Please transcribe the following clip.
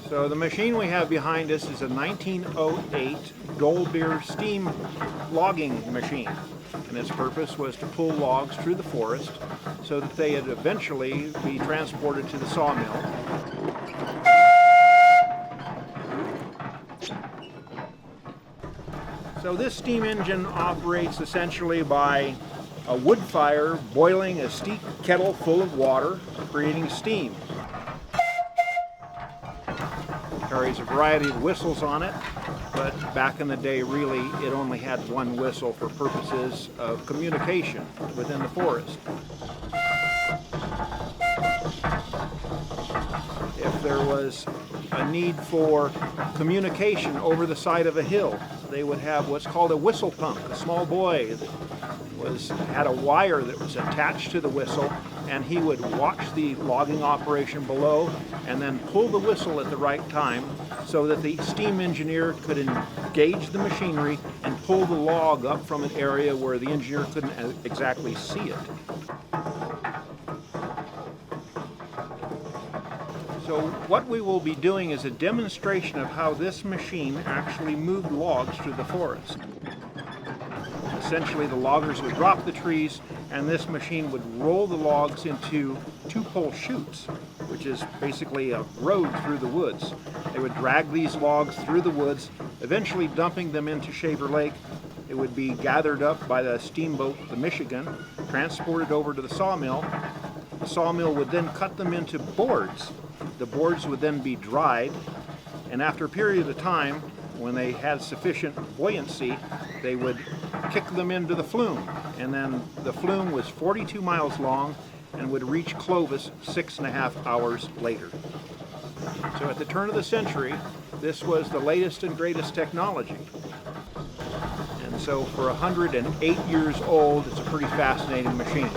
So the machine we have behind us is a 1908 Dolbeer steam logging machine, and its purpose was to pull logs through the forest so that they would eventually be transported to the sawmill. So this steam engine operates essentially by a wood fire boiling a steep kettle full of water, creating steam. It carries a variety of whistles on it, but back in the day really it only had one whistle for purposes of communication within the forest. If there was a need for communication over the side of a hill, they would have what's called a whistle pump, a small boy that had a wire that was attached to the whistle, and he would watch the logging operation below and then pull the whistle at the right time so that the steam engineer could engage the machinery and pull the log up from an area where the engineer couldn't exactly see it. So what we will be doing is a demonstration of how this machine actually moved logs through the forest. Essentially, the loggers would drop the trees, and this machine would roll the logs into two-pole chutes, which is basically a road through the woods. They would drag these logs through the woods, eventually dumping them into Shaver Lake. It would be gathered up by the steamboat, the Michigan, transported over to the sawmill. The sawmill would then cut them into boards. The boards would then be dried, and after a period of time, when they had sufficient buoyancy, they would kick them into the flume, and then the flume was 42 miles long and would reach Clovis 6.5 hours later. So at the turn of the century, this was the latest and greatest technology. And so for 108 years old, it's a pretty fascinating machine.